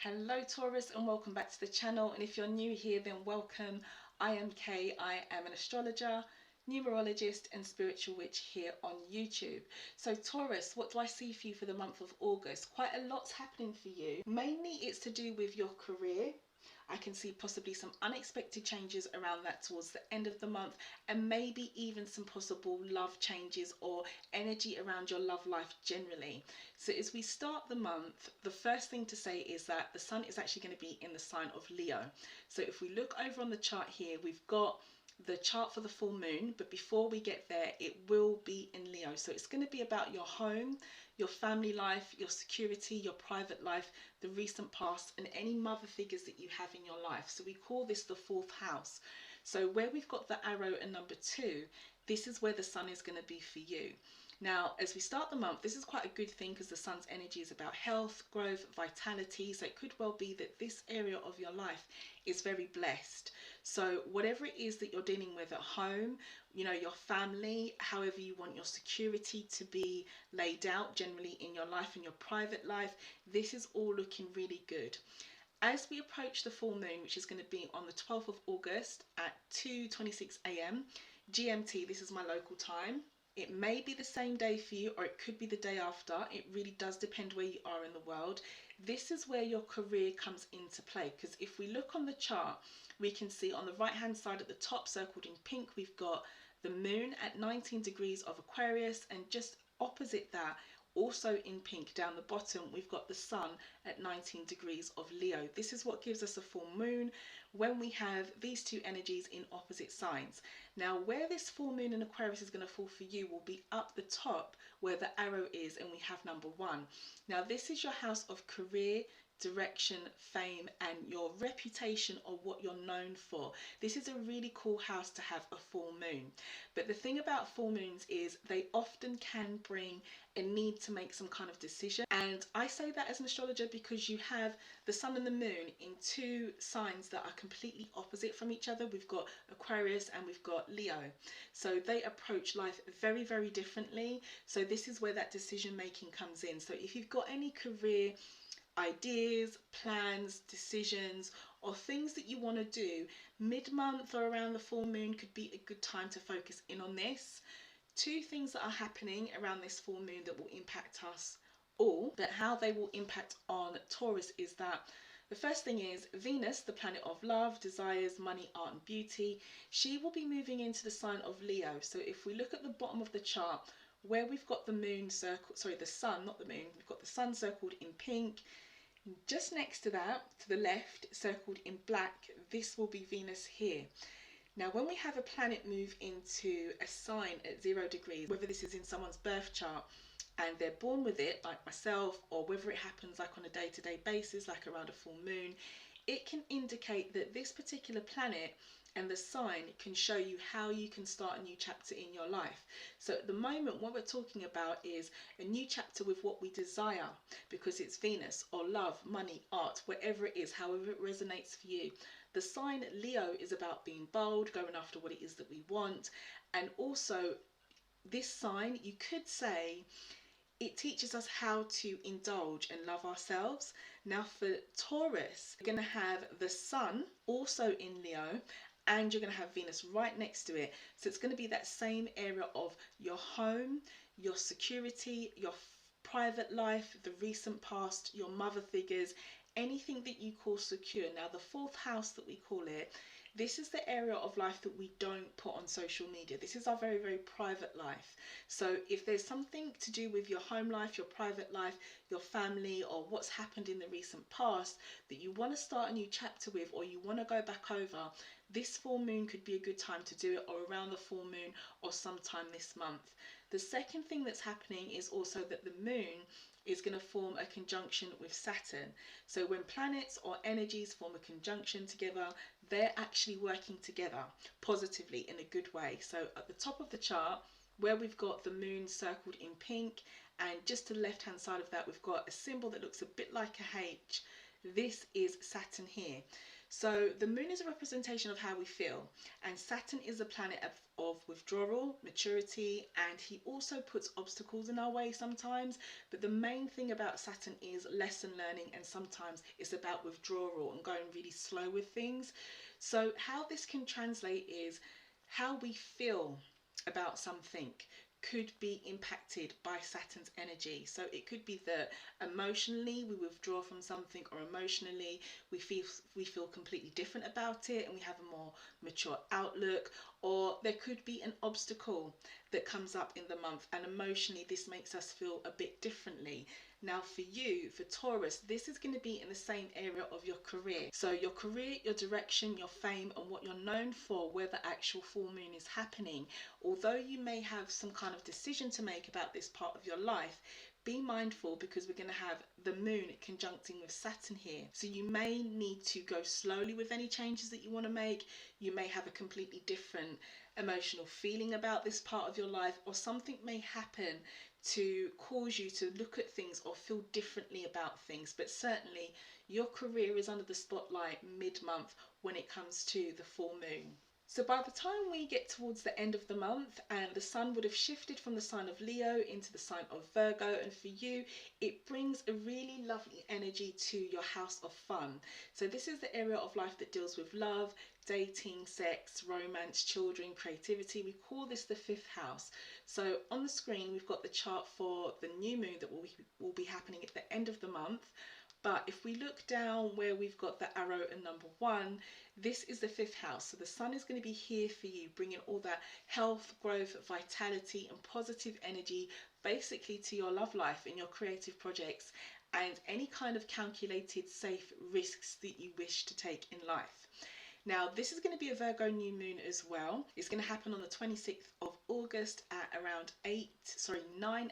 Hello Taurus, and welcome back to the channel. And if you're new here, then welcome. I am Kay. I am an astrologer, numerologist and spiritual witch here on YouTube. So Taurus, what do I see for you for the month of August? Quite a lot's happening for you. Mainly it's to do with your career. I can see possibly some unexpected changes around that towards the end of the month, and maybe even some possible love changes or energy around your love life generally. So as we start the month, the first thing to say is that the sun is actually going to be in the sign of Leo. So if we look over on the chart here, we've got the chart for the full moon, but before we get there, it will be in Leo. So it's going to be about your home, your family life, your security, your private life, the recent past, and any mother figures that you have in your life. So we call this the fourth house. So where we've got the arrow and number 2, this is where the sun is going to be for you. Now, as we start the month, this is quite a good thing because the sun's energy is about health, growth, vitality. So it could well be that this area of your life is very blessed. So whatever it is that you're dealing with at home, you know, your family, however you want your security to be laid out generally in your life and your private life, this is all looking really good. As we approach the full moon, which is going to be on the 12th of August at 2:26 a.m. GMT, this is my local time. It may be the same day for you, or it could be the day after. It really does depend where you are in the world. This is where your career comes into play, because if we look on the chart, we can see on the right hand side at the top, circled in pink, we've got the moon at 19 degrees of Aquarius, and just opposite that, also in pink down the bottom, we've got the sun at 19 degrees of Leo. This is what gives us a full moon when we have these two energies in opposite signs. Now, where this full moon in Aquarius is going to fall for you will be up the top where the arrow is, and we have number 1. Now, this is your house of career, direction, fame, and your reputation, or what you're known for. This is a really cool house to have a full moon. But the thing about full moons is they often can bring a need to make some kind of decision. And I say that as an astrologer because you have the sun and the moon in two signs that are completely opposite from each other. We've got Aquarius and we've got Leo. So they approach life very, very differently. So this is where that decision making comes in. So if you've got any career ideas, plans, decisions, or things that you want to do, mid-month or around the full moon could be a good time to focus in on this. Two things that are happening around this full moon that will impact us all, but how they will impact on Taurus is that the first thing is Venus, the planet of love, desires, money, art and beauty. She will be moving into the sign of Leo. So if we look at the bottom of the chart, where we've got the moon circle, sorry, the sun, not the moon, we've got the sun circled in pink. Just next to that, to the left, circled in black, this will be Venus here. Now, when we have a planet move into a sign at 0 degrees, whether this is in someone's birth chart and they're born with it, like myself, or whether it happens like on a day-to-day basis, like around a full moon, it can indicate that this particular planet and the sign can show you how you can start a new chapter in your life. So at the moment, what we're talking about is a new chapter with what we desire, because it's Venus, or love, money, art, whatever it is, however it resonates for you. The sign Leo is about being bold, going after what it is that we want. And also this sign, you could say, it teaches us how to indulge and love ourselves. Now for Taurus, you're going to have the sun also in Leo, and you're going to have Venus right next to it. So it's going to be that same area of your home, your security, your private life, the recent past, your mother figures, anything that you call secure. Now the fourth house that we call it, this is the area of life that we don't put on social media. This is our very, very private life. So if there's something to do with your home life, your private life, your family, or what's happened in the recent past that you want to start a new chapter with, or you want to go back over, this full moon could be a good time to do it, or around the full moon, or sometime this month. The second thing that's happening is also that the moon is going to form a conjunction with Saturn. So when planets or energies form a conjunction together, they're actually working together positively in a good way. So at the top of the chart, where we've got the moon circled in pink, and just to the left hand side of that, we've got a symbol that looks a bit like a H. This is Saturn here. So the moon is a representation of how we feel, and Saturn is a planet of withdrawal, maturity, and he also puts obstacles in our way sometimes. But the main thing about Saturn is lesson learning, and sometimes it's about withdrawal and going really slow with things. So how this can translate is how we feel about something could be impacted by Saturn's energy. So it could be that emotionally we withdraw from something, or emotionally we feel completely different about it and we have a more mature outlook, or there could be an obstacle that comes up in the month and emotionally this makes us feel a bit differently. Now for you, for Taurus, this is going to be in the same area of your career. So your career, your direction, your fame, and what you're known for, where the actual full moon is happening. Although you may have some kind of decision to make about this part of your life, be mindful, because we're going to have the moon conjuncting with Saturn here. So you may need to go slowly with any changes that you want to make. You may have a completely different emotional feeling about this part of your life, or something may happen to cause you to look at things or feel differently about things. But certainly your career is under the spotlight mid-month when it comes to the full moon. So by the time we get towards the end of the month, and the sun would have shifted from the sign of Leo into the sign of Virgo, and for you it brings a really lovely energy to your house of fun. So this is the area of life that deals with love, dating, sex, romance, children, creativity. We call this the fifth house. So on the screen we've got the chart for the new moon that will be happening at the end of the month. But if we look down where we've got the arrow and number 1, this is the fifth house. So the sun is going to be here for you, bringing all that health, growth, vitality and positive energy basically to your love life and your creative projects and any kind of calculated safe risks that you wish to take in life. Now this is going to be a Virgo new moon as well. It's going to happen on the 26th of August at around 9:18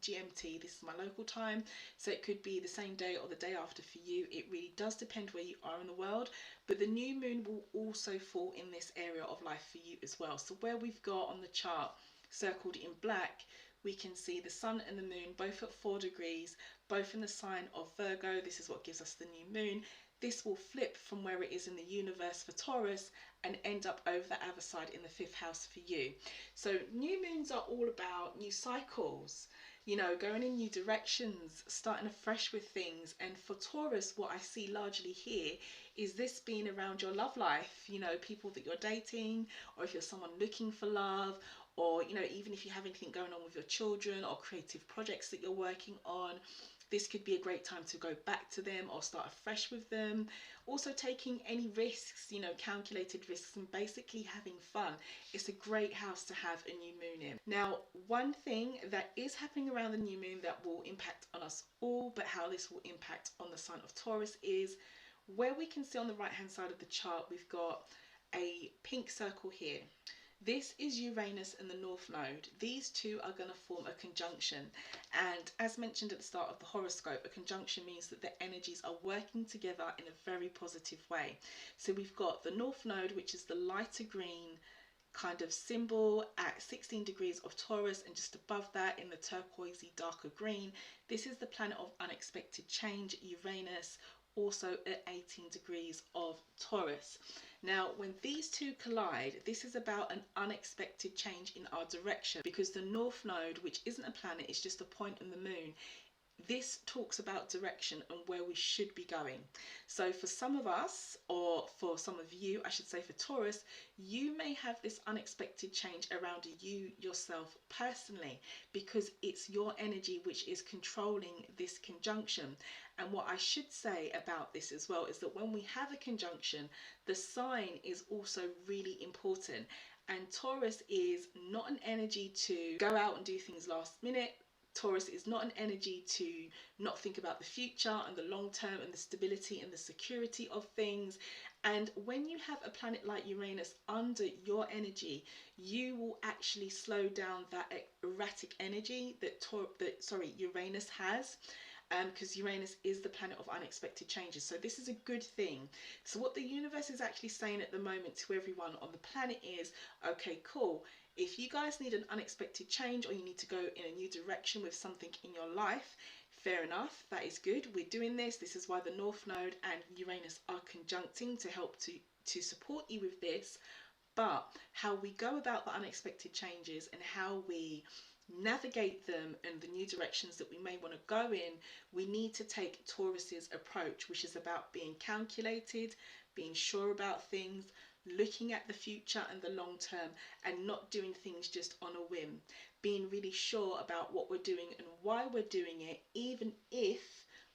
GMT. This is my local time, so it could be the same day or the day after for you. It really does depend where you are in the world, but the new moon will also fall in this area of life for you as well. So where we've got on the chart circled in black, we can see the sun and the moon both at 4 degrees, both in the sign of Virgo. This is what gives us the new moon. This will flip from where it is in the universe for Taurus and end up over the other side in the fifth house for you. So new moons are all about new cycles, you know, going in new directions, starting afresh with things. And for Taurus, what I see largely here is this being around your love life, you know, people that you're dating, or if you're someone looking for love, or, you know, even if you have anything going on with your children or creative projects that you're working on. This could be a great time to go back to them or start afresh with them. Also taking any risks, you know, calculated risks, and basically having fun. It's a great house to have a new moon in. Now, one thing that is happening around the new moon that will impact on us all, but how this will impact on the sign of Taurus is where we can see on the right hand side of the chart, we've got a pink circle here. This is Uranus and the North Node. These two are going to form a conjunction. And as mentioned at the start of the horoscope, a conjunction means that the energies are working together in a very positive way. So we've got the North Node, which is the lighter green kind of symbol at 16 degrees of Taurus, and just above that in the turquoisey darker green, this is the planet of unexpected change, Uranus, also at 18 degrees of Taurus. Now, when these two collide, this is about an unexpected change in our direction, because the North Node, which isn't a planet, it's just a point in the moon, this talks about direction and where we should be going. So for some of us, or for some of you, I should say for Taurus, you may have this unexpected change around you yourself personally, because it's your energy which is controlling this conjunction. And what I should say about this as well is that when we have a conjunction, the sign is also really important. And Taurus is not an energy to go out and do things last minute. Taurus is not an energy to not think about the future and the long term and the stability and the security of things. And when you have a planet like Uranus under your energy, you will actually slow down that erratic energy that Uranus has. Because Uranus is the planet of unexpected changes. So this is a good thing. So what the universe is actually saying at the moment to everyone on the planet is, okay, cool. If you guys need an unexpected change, or you need to go in a new direction with something in your life, fair enough, that is good. We're doing this. This is why the North Node and Uranus are conjuncting to help to support you with this. But how we go about the unexpected changes and how we navigate them and the new directions that we may want to go in, we need to take Taurus's approach, which is about being calculated, being sure about things, looking at the future and the long term, and not doing things just on a whim. Being really sure about what we're doing and why we're doing it, even if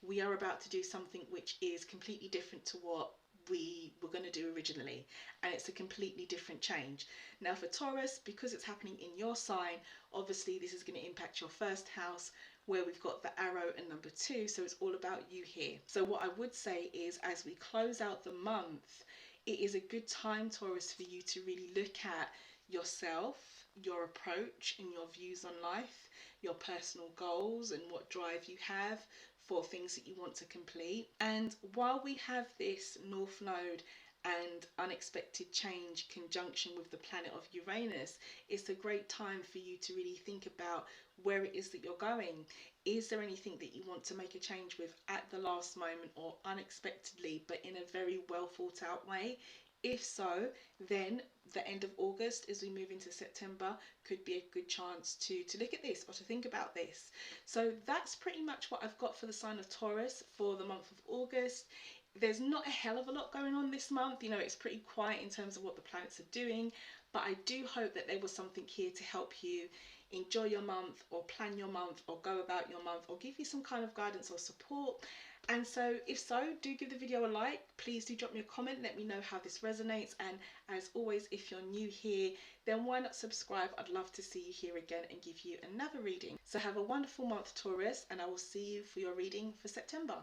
we are about to do something which is completely different to what we were going to do originally, and it's a completely different change. Now for Taurus, because it's happening in your sign, obviously this is going to impact your first house, where we've got the arrow and number 2, so it's all about you here. So what I would say is, as we close out the month, it is a good time, Taurus, for you to really look at yourself, your approach and your views on life, your personal goals and what drive you have for things that you want to complete. And while we have this North Node and unexpected change conjunction with the planet of Uranus, it's a great time for you to really think about where it is that you're going. Is there anything that you want to make a change with at the last moment or unexpectedly, but in a very well thought out way? If so, then the end of August as we move into September could be a good chance to look at this or to think about this. So that's pretty much what I've got for the sign of Taurus for the month of August. There's not a hell of a lot going on this month. You know, it's pretty quiet in terms of what the planets are doing, but I do hope that there was something here to help you enjoy your month or plan your month or go about your month or give you some kind of guidance or support. And so if so, do give the video a like. Please do drop me a comment, let me know how this resonates. And as always, if you're new here, then why not subscribe? I'd love to see you here again and give you another reading. So have a wonderful month, Taurus, and I will see you for your reading for September.